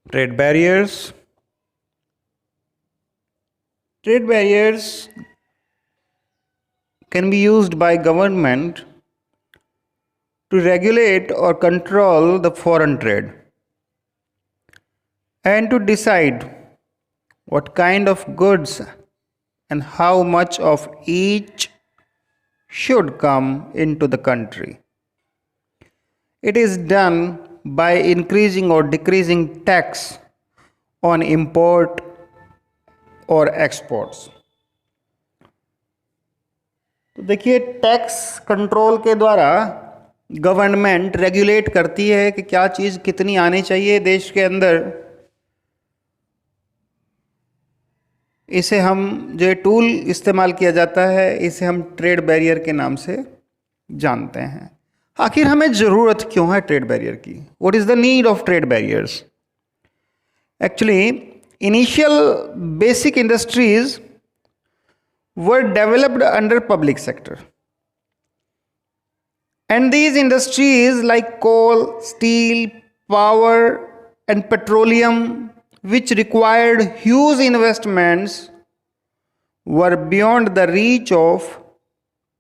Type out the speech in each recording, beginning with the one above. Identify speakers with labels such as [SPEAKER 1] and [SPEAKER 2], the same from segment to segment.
[SPEAKER 1] Trade barriers. Trade barriers can be used by government to regulate or control the foreign trade and to decide what kind of goods and how much of each should come into the country. It is done by increasing or decreasing tax on import और exports. तो देखिए, tax control के द्वारा government regulate करती है कि क्या चीज़ कितनी आनी चाहिए देश के अंदर। इसे हम जो टूल इस्तेमाल किया जाता है, इसे हम ट्रेड बैरियर के नाम से जानते हैं। आखिर हमें ज़रूरत क्यों है ट्रेड बैरियर की? What is the need of trade barriers? Actually initial basic industries were developed under public sector, and these industries like coal, steel, power and petroleum, which required huge investments, were beyond the reach of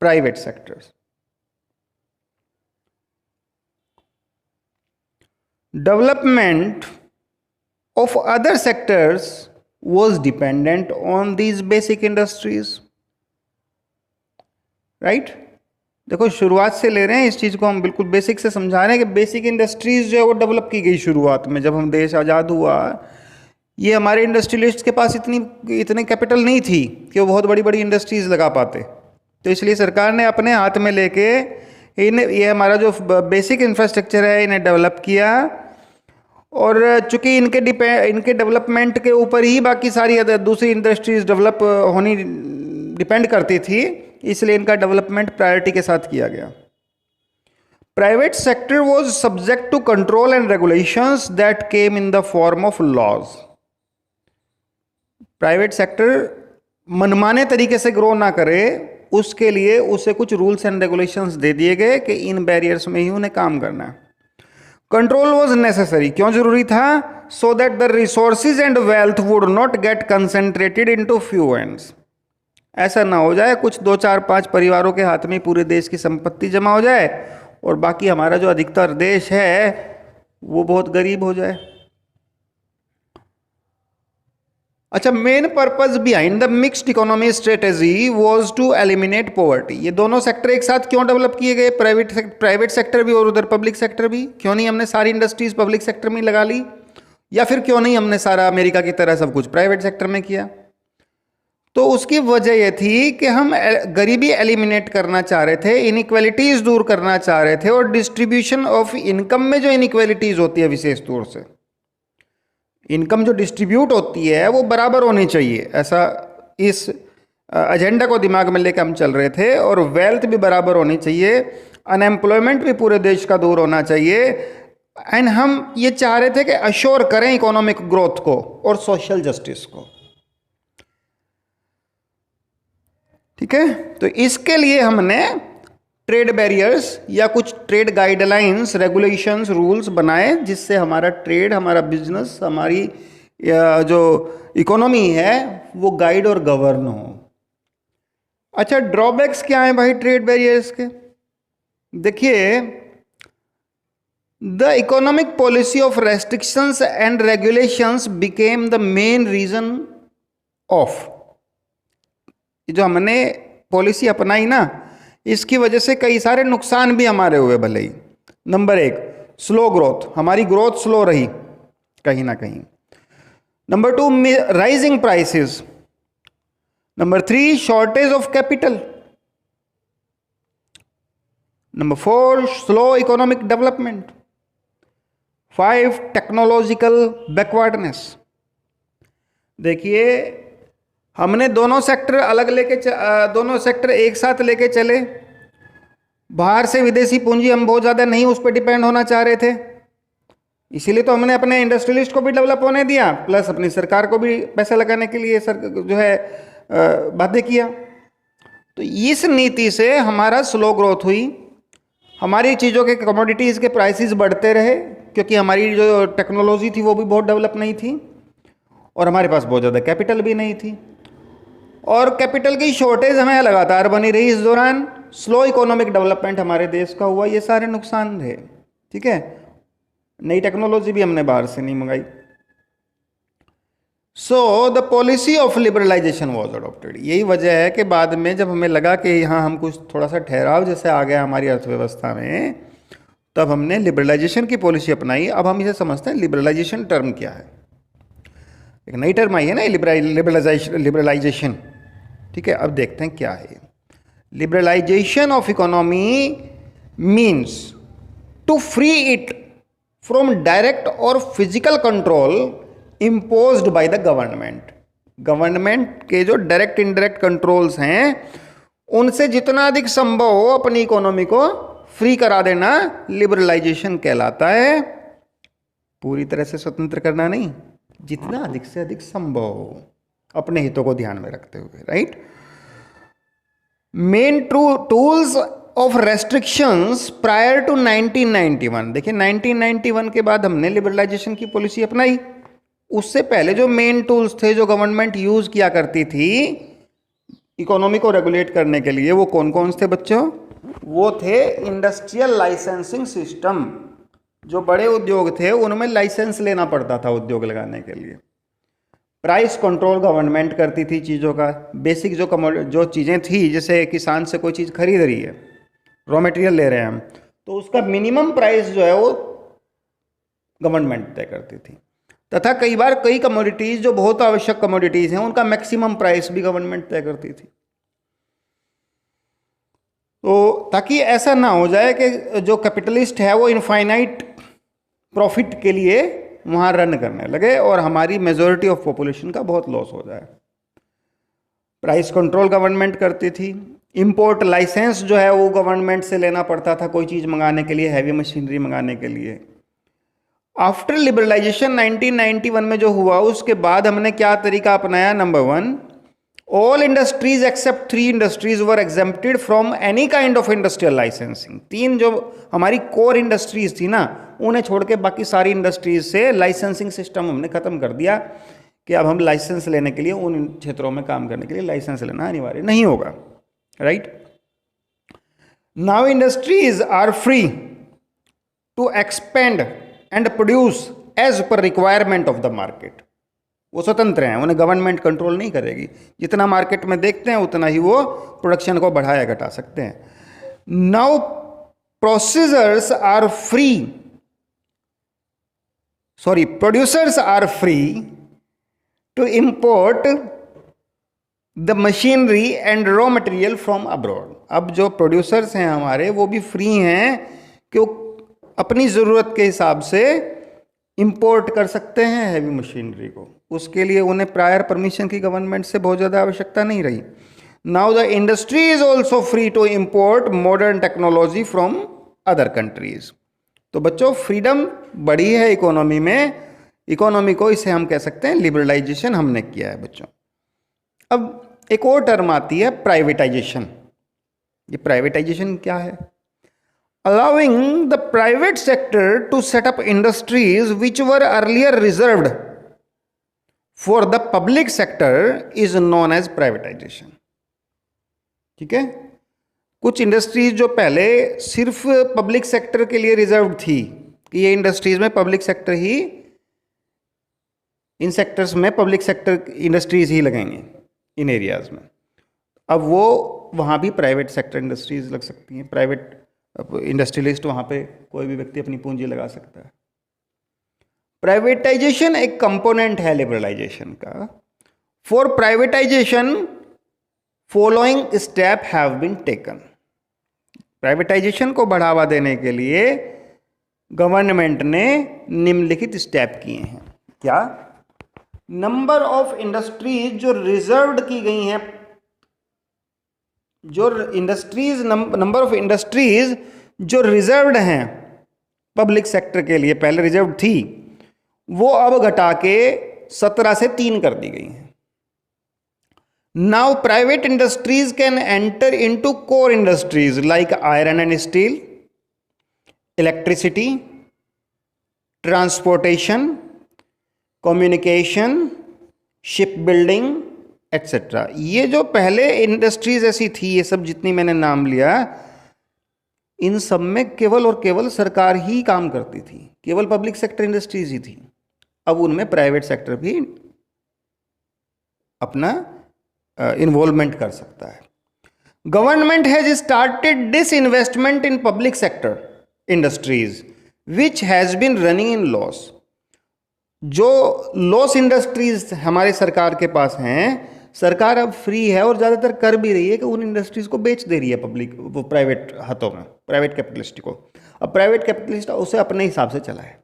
[SPEAKER 1] private sectors. Development of other sectors was dependent on these basic industries, right? देखो, शुरुआत से ले रहे हैं इस चीज़ को, हम बिल्कुल बेसिक से समझा रहे हैं कि बेसिक इंडस्ट्रीज जो है वो डेवलप की गई शुरुआत में। जब हम देश आज़ाद हुआ, ये हमारे इंडस्ट्रियलिस्ट के पास इतनी कैपिटल नहीं थी कि वो बहुत बड़ी बड़ी इंडस्ट्रीज लगा पाते। तो इसलिए सरकार ने अपने हाथ में लेके ये हमारा जो बेसिक इंफ्रास्ट्रक्चर है इन्हें डेवलप किया, और चूंकि इनके डेवलपमेंट के ऊपर ही बाकी सारी दूसरी इंडस्ट्रीज डेवलप होनी डिपेंड करती थी, इसलिए इनका डेवलपमेंट प्रायोरिटी के साथ किया गया। Private sector was subject to control and regulations that came in the form of laws. Private sector मनमाने तरीके से ग्रो ना करे, उसके लिए उसे कुछ रूल्स एंड रेगुलेशंस दे दिए गए कि इन बैरियर्स में ही उन्हें काम करना है। कंट्रोल वॉज नेसेसरी, क्यों जरूरी था? So that the resources and wealth would not gate concentrated into few hands. ऐसा ना हो जाए कुछ 2, 4, 5 परिवारों के हाथ में पूरे देश की संपत्ति जमा हो जाए और बाकी हमारा जो अधिकतर देश है वो बहुत गरीब हो जाए। अच्छा, main purpose behind the mixed economy strategy was to eliminate poverty. ये दोनों सेक्टर एक साथ क्यों डेवलप किए गए? प्राइवेट सेक्टर भी और उधर पब्लिक सेक्टर भी। क्यों नहीं हमने सारी इंडस्ट्रीज पब्लिक सेक्टर में लगा ली, या फिर क्यों नहीं हमने सारा अमेरिका की तरह सब कुछ प्राइवेट सेक्टर में किया? तो उसकी वजह यह थी कि हम गरीबी एलिमिनेट करना चाह रहे थे, इनइक्वालिटीज दूर करना चाह रहे थे, और डिस्ट्रीब्यूशन ऑफ इनकम में जो इनइक्वालिटीज होती है विशेष तौर से, इनकम जो डिस्ट्रीब्यूट होती है वो बराबर होनी चाहिए, ऐसा इस एजेंडा को दिमाग में लेकर हम चल रहे थे। और वेल्थ भी बराबर होनी चाहिए, अनएम्प्लॉयमेंट भी पूरे देश का दूर होना चाहिए, एंड हम ये चाह रहे थे कि अश्योर करें इकोनॉमिक ग्रोथ को और सोशल जस्टिस को। ठीक है, तो इसके लिए हमने ट्रेड बैरियर्स या कुछ ट्रेड गाइडलाइंस, रेगुलेशंस, रूल्स बनाए, जिससे हमारा ट्रेड, हमारा बिजनेस, हमारी जो इकोनॉमी है वो गाइड और गवर्न हो। अच्छा, ड्रॉबैक्स क्या है भाई ट्रेड बैरियर्स के? देखिए, the economic policy of restrictions and regulations became the main reason of, जो हमने पॉलिसी अपनाई ना, इसकी वजह से कई सारे नुकसान भी हमारे हुए भले ही। नंबर 1, स्लो ग्रोथ, हमारी ग्रोथ स्लो रही कहीं ना कहीं। Number 2, rising prices. Number 3, shortage of capital. Number 4, slow economic development. 5, technological backwardness. देखिए, हमने दोनों सेक्टर दोनों सेक्टर एक साथ लेके चले। बाहर से विदेशी पूंजी हम बहुत ज़्यादा नहीं उस पर डिपेंड होना चाह रहे थे, इसीलिए तो हमने अपने इंडस्ट्रियलिस्ट को भी डेवलप होने दिया, प्लस अपनी सरकार को भी पैसा लगाने के लिए जो है बाध्य किया। तो इस नीति से हमारा स्लो ग्रोथ हुई, हमारी चीज़ों के कमोडिटीज़ के प्राइसेस बढ़ते रहे क्योंकि हमारी जो टेक्नोलॉजी थी वो भी बहुत डेवलप नहीं थी और हमारे पास बहुत ज़्यादा कैपिटल भी नहीं थी, और कैपिटल की शॉर्टेज हमें लगातार बनी रही। इस दौरान स्लो इकोनॉमिक डेवलपमेंट हमारे देश का हुआ। ये सारे नुकसान थे। ठीक है, नई टेक्नोलॉजी भी हमने बाहर से नहीं मंगाई। So the policy of liberalisation was adopted. यही वजह है कि बाद में जब हमें लगा कि यहाँ हम कुछ थोड़ा सा ठहराव जैसे आ गया हमारी अर्थव्यवस्था में, तब हमने लिबरलाइजेशन की पॉलिसी अपनाई। अब हम इसे समझते हैं लिबरलाइजेशन टर्म क्या है। एक नई टर्म आई है ना, लिबरलाइजेशन। ठीक है, अब देखते हैं क्या है। Liberalisation of economy means to free it from direct और physical control imposed by the government. Government के जो डायरेक्ट इनडायरेक्ट कंट्रोल्स हैं उनसे जितना अधिक संभव हो अपनी इकोनॉमी को फ्री करा देना लिबरलाइजेशन कहलाता है। पूरी तरह से स्वतंत्र करना नहीं, जितना अधिक से अधिक संभव हो अपने हितों को ध्यान में रखते हुए। Right. Main tools of restrictions prior to 1991। देखिए 1991 के बाद हमने लिबरलाइजेशन की पॉलिसी अपनाई। उससे पहले जो मेन टूल्स थे जो गवर्नमेंट यूज किया करती थी इकोनॉमी को रेगुलेट करने के लिए, वो कौन कौन से बच्चों? वो थे इंडस्ट्रियल लाइसेंसिंग सिस्टम। जो बड़े उद्योग थे उनमें लाइसेंस लेना पड़ता था उद्योग लगाने के लिए। प्राइस कंट्रोल गवर्नमेंट करती थी चीज़ों का। बेसिक जो चीज़ें थी, जैसे किसान से कोई चीज़ खरीद रही है, रॉ मटेरियल ले रहे हैं हम, तो उसका मिनिमम प्राइस जो है वो गवर्नमेंट तय करती थी। तथा कई बार कई कमोडिटीज़ जो बहुत आवश्यक कमोडिटीज़ हैं उनका मैक्सिमम प्राइस भी गवर्नमेंट तय करती थी। तो ताकि ऐसा ना हो जाए कि जो कैपिटलिस्ट है वो इनफाइनाइट प्रॉफिट के लिए वहाँ रन करने लगे और हमारी मेजॉरिटी ऑफ पॉपुलेशन का बहुत लॉस हो जाए। प्राइस कंट्रोल गवर्नमेंट करती थी। इंपोर्ट लाइसेंस जो है वो गवर्नमेंट से लेना पड़ता था कोई चीज़ मंगाने के लिए, हैवी मशीनरी मंगाने के लिए। आफ्टर लिबरलाइजेशन 1991 में जो हुआ उसके बाद हमने क्या तरीका अपनाया? Number 1, all industries except 3 industries were exempted from any kind of industrial licensing. 3 जो हमारी कोर इंडस्ट्रीज थी ना, उन्हें छोड़ के बाकी सारी इंडस्ट्रीज से लाइसेंसिंग सिस्टम हमने खत्म कर दिया कि अब हम लाइसेंस लेने के लिए उन क्षेत्रों में काम करने के लिए लाइसेंस लेना अनिवार्य नहीं होगा। Right. Now industries are free to expand and produce as per requirement of the market. वो स्वतंत्र हैं, उन्हें गवर्नमेंट कंट्रोल नहीं करेगी। जितना मार्केट में देखते हैं उतना ही वो प्रोडक्शन को बढ़ाया घटा सकते हैं। Now producers are free to import the machinery and raw material from abroad. अब जो प्रोड्यूसर्स हैं हमारे वो भी फ्री हैं कि वो अपनी ज़रूरत के हिसाब से इंपोर्ट कर सकते हैं हैवी मशीनरी को। उसके लिए उन्हें प्रायर परमिशन की गवर्नमेंट से बहुत ज़्यादा आवश्यकता नहीं रही। Now the industry is also free to import modern technology from other countries. तो बच्चों फ्रीडम बढ़ी है इकोनॉमी में। इकोनॉमी को इसे हम कह सकते हैं लिबरलाइजेशन हमने किया है बच्चों। अब एक और टर्म आती है प्राइवेटाइजेशन। ये प्राइवेटाइजेशन क्या है? Allowing the private sector to set up industries which were earlier reserved for the public sector is known as privatization। ठीक है, कुछ इंडस्ट्रीज जो पहले सिर्फ पब्लिक सेक्टर के लिए रिजर्व थी कि ये इंडस्ट्रीज में पब्लिक सेक्टर ही, इन सेक्टर्स में पब्लिक सेक्टर इंडस्ट्रीज ही लगेंगे इन एरियाज में, अब वो वहाँ भी प्राइवेट सेक्टर इंडस्ट्रीज लग सकती हैं। प्राइवेट इंडस्ट्रियलिस्ट वहाँ पे कोई भी व्यक्ति अपनी पूंजी लगा सकता है। प्राइवेटाइजेशन एक कंपोनेंट है लिबरलाइजेशन का। For privatisation following step have been taken. Privatisation को बढ़ावा देने के लिए गवर्नमेंट ने निम्नलिखित स्टेप किए हैं। क्या? नंबर ऑफ इंडस्ट्रीज जो रिजर्व्ड की गई हैं, जो इंडस्ट्रीज नंबर ऑफ इंडस्ट्रीज जो रिजर्व्ड हैं पब्लिक सेक्टर के लिए, पहले रिजर्व थी, वो अब घटा के 17 से 3 कर दी गई हैं। Now private industries can enter into core industries like iron and steel, electricity, transportation, communication, ship building etcetera. ये जो पहले इंडस्ट्रीज ऐसी थी, ये सब जितनी मैंने नाम लिया, इन सब में केवल और केवल सरकार ही काम करती थी, केवल पब्लिक सेक्टर इंडस्ट्रीज ही थी। अब उनमें प्राइवेट सेक्टर भी अपना इन्वॉल्वमेंट कर सकता है। Government has started this investment in public sector industries which has been running in loss. जो लॉस इंडस्ट्रीज हमारे सरकार के पास हैं, सरकार अब फ्री है और ज़्यादातर कर भी रही है कि उन इंडस्ट्रीज को बेच दे रही है पब्लिक, वो प्राइवेट हाथों में, प्राइवेट कैपिटलिस्ट को। अब प्राइवेट कैपिटलिस्ट उसे अपने हिसाब से चलाए,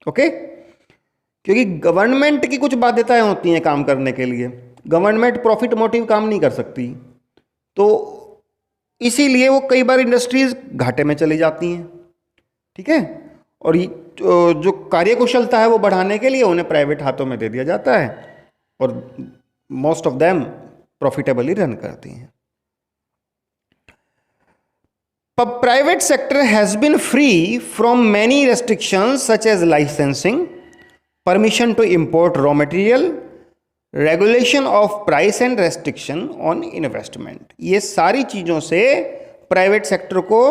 [SPEAKER 1] ओके। क्योंकि गवर्नमेंट की कुछ बाध्यताएं होती हैं काम करने के लिए, गवर्नमेंट प्रॉफिट मोटिव काम नहीं कर सकती, तो इसीलिए वो कई बार इंडस्ट्रीज घाटे में चली जाती हैं, ठीक है। और जो कार्यकुशलता है वो बढ़ाने के लिए उन्हें प्राइवेट हाथों में दे दिया जाता है और most of them profitably run करती हैं। Private sector has been free from many restrictions such as licensing, permission to import raw material, regulation of price and restriction on investment. ये सारी चीज़ों से प्राइवेट सेक्टर को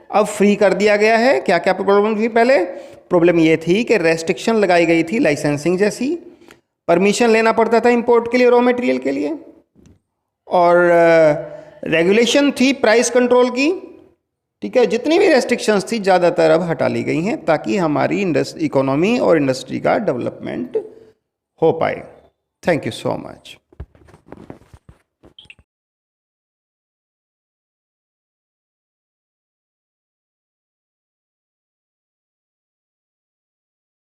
[SPEAKER 1] अब फ्री कर दिया गया है। क्या क्या प्रॉब्लम थी पहले? प्रॉब्लम ये थी कि रेस्ट्रिक्शन लगाई गई थी लाइसेंसिंग जैसी, परमिशन लेना पड़ता था इंपोर्ट के लिए, रॉ मटेरियल के लिए, और रेगुलेशन थी प्राइस कंट्रोल की, ठीक है। जितनी भी रेस्ट्रिक्शंस थी ज़्यादातर अब हटा ली गई हैं ताकि हमारी इकोनॉमी और इंडस्ट्री का डेवलपमेंट हो पाए। Thank you so much.